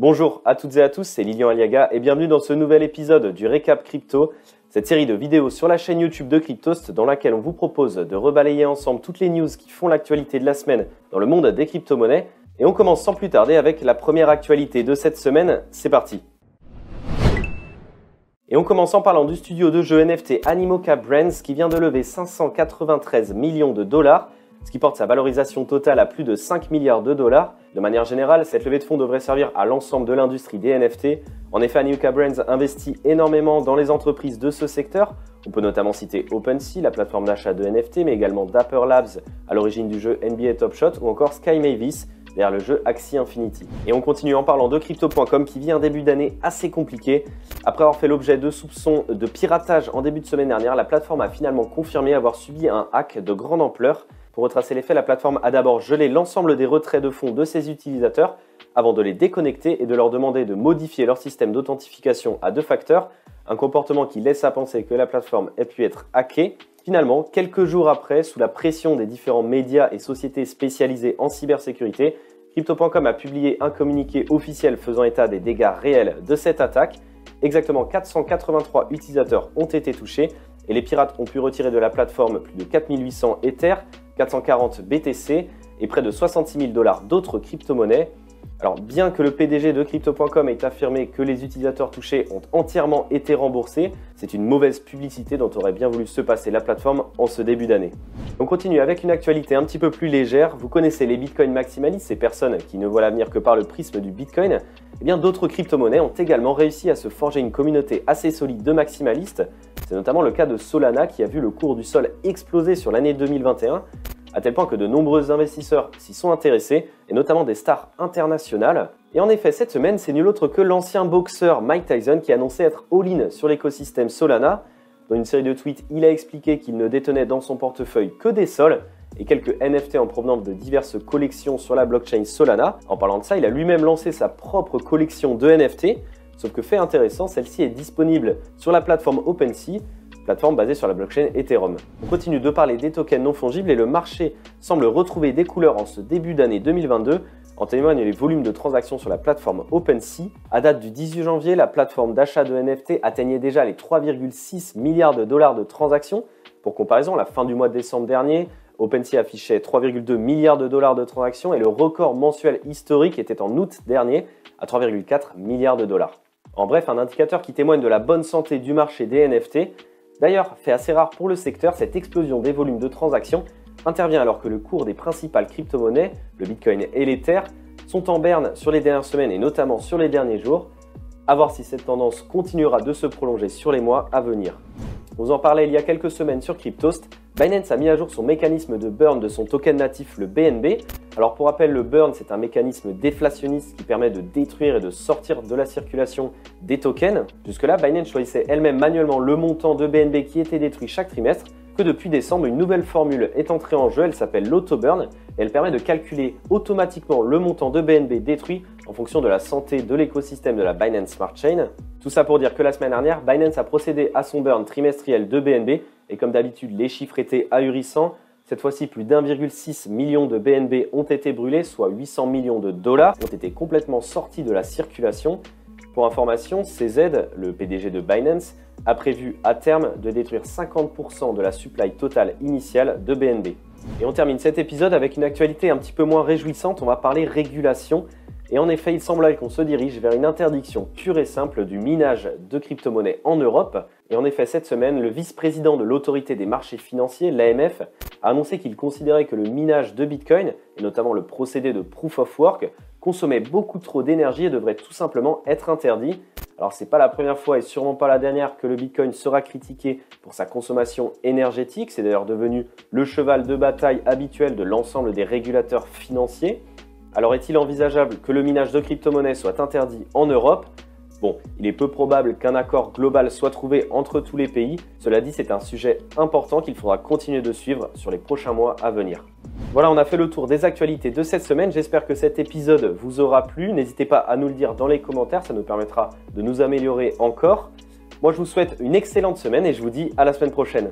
Bonjour à toutes et à tous, c'est Lilian Aliaga et bienvenue dans ce nouvel épisode du Récap Crypto, cette série de vidéos sur la chaîne YouTube de Cryptost dans laquelle on vous propose de rebalayer ensemble toutes les news qui font l'actualité de la semaine dans le monde des crypto-monnaies. Et on commence sans plus tarder avec la première actualité de cette semaine, c'est parti. Et on commence en parlant du studio de jeux NFT Animoca Brands qui vient de lever 593 millions de dollars, ce qui porte sa valorisation totale à plus de 5 milliards de dollars. De manière générale, cette levée de fonds devrait servir à l'ensemble de l'industrie des NFT. En effet, Animoca Brands investit énormément dans les entreprises de ce secteur. On peut notamment citer OpenSea, la plateforme d'achat de NFT, mais également Dapper Labs, à l'origine du jeu NBA Top Shot, ou encore Sky Mavis, derrière le jeu Axie Infinity. Et on continue en parlant de Crypto.com qui vit un début d'année assez compliqué. Après avoir fait l'objet de soupçons de piratage en début de semaine dernière, la plateforme a finalement confirmé avoir subi un hack de grande ampleur. Pour retracer les faits, la plateforme a d'abord gelé l'ensemble des retraits de fonds de ses utilisateurs avant de les déconnecter et de leur demander de modifier leur système d'authentification à 2 facteurs, un comportement qui laisse à penser que la plateforme ait pu être hackée. Finalement, quelques jours après, sous la pression des différents médias et sociétés spécialisées en cybersécurité, Crypto.com a publié un communiqué officiel faisant état des dégâts réels de cette attaque. Exactement 483 utilisateurs ont été touchés et les pirates ont pu retirer de la plateforme plus de 4800 Ether, 440 BTC et près de 66 000 $ d'autres crypto-monnaies. Alors bien que le PDG de Crypto.com ait affirmé que les utilisateurs touchés ont entièrement été remboursés, c'est une mauvaise publicité dont aurait bien voulu se passer la plateforme en ce début d'année. On continue avec une actualité un petit peu plus légère. Vous connaissez les Bitcoin maximalistes, ces personnes qui ne voient l'avenir que par le prisme du Bitcoin. Eh bien d'autres crypto-monnaies ont également réussi à se forger une communauté assez solide de maximalistes. C'est notamment le cas de Solana qui a vu le cours du sol exploser sur l'année 2021, à tel point que de nombreux investisseurs s'y sont intéressés, et notamment des stars internationales. Et en effet, cette semaine, c'est nul autre que l'ancien boxeur Mike Tyson qui annonçait être all-in sur l'écosystème Solana. Dans une série de tweets, il a expliqué qu'il ne détenait dans son portefeuille que des sols et quelques NFT en provenance de diverses collections sur la blockchain Solana. En parlant de ça, il a lui-même lancé sa propre collection de NFT, sauf que fait intéressant, celle-ci est disponible sur la plateforme OpenSea, plateforme basée sur la blockchain Ethereum. On continue de parler des tokens non fongibles et le marché semble retrouver des couleurs en ce début d'année 2022. En témoignent les volumes de transactions sur la plateforme OpenSea. À date du 18 janvier, la plateforme d'achat de NFT atteignait déjà les 3,6 milliards de dollars de transactions. Pour comparaison, à la fin du mois de décembre dernier, OpenSea affichait 3,2 milliards de dollars de transactions et le record mensuel historique était en août dernier à 3,4 milliards de dollars. En bref, un indicateur qui témoigne de la bonne santé du marché des NFT. D'ailleurs, fait assez rare pour le secteur, cette explosion des volumes de transactions intervient alors que le cours des principales crypto-monnaies, le Bitcoin et l'Ether, sont en berne sur les dernières semaines et notamment sur les derniers jours. À voir si cette tendance continuera de se prolonger sur les mois à venir. On vous en parlait il y a quelques semaines sur Cryptost, Binance a mis à jour son mécanisme de burn de son token natif, le BNB. Alors pour rappel, le burn, c'est un mécanisme déflationniste qui permet de détruire et de sortir de la circulation des tokens. Jusque-là, Binance choisissait elle-même manuellement le montant de BNB qui était détruit chaque trimestre. Que depuis décembre, une nouvelle formule est entrée en jeu, elle s'appelle l'auto-burn et elle permet de calculer automatiquement le montant de BNB détruit en fonction de la santé de l'écosystème de la Binance Smart Chain. Tout ça pour dire que la semaine dernière, Binance a procédé à son burn trimestriel de BNB et comme d'habitude, les chiffres étaient ahurissants. Cette fois-ci, plus d'1,6 million de BNB ont été brûlés, soit 800 millions de dollars ont été complètement sortis de la circulation. Pour information, CZ, le PDG de Binance, a prévu à terme de détruire 50% de la supply totale initiale de BNB. Et on termine cet épisode avec une actualité un petit peu moins réjouissante, on va parler régulation. Et en effet, il semblerait qu'on se dirige vers une interdiction pure et simple du minage de crypto-monnaies en Europe. Et en effet, cette semaine, le vice-président de l'autorité des marchés financiers, l'AMF, a annoncé qu'il considérait que le minage de Bitcoin, et notamment le procédé de Proof of Work, consommait beaucoup trop d'énergie et devrait tout simplement être interdit. Alors c'est pas la première fois et sûrement pas la dernière que le Bitcoin sera critiqué pour sa consommation énergétique. C'est d'ailleurs devenu le cheval de bataille habituel de l'ensemble des régulateurs financiers. Alors est-il envisageable que le minage de crypto-monnaies soit interdit en Europe ? Bon, il est peu probable qu'un accord global soit trouvé entre tous les pays. Cela dit, c'est un sujet important qu'il faudra continuer de suivre sur les prochains mois à venir. Voilà, on a fait le tour des actualités de cette semaine. J'espère que cet épisode vous aura plu. N'hésitez pas à nous le dire dans les commentaires, ça nous permettra de nous améliorer encore. Moi, je vous souhaite une excellente semaine et je vous dis à la semaine prochaine.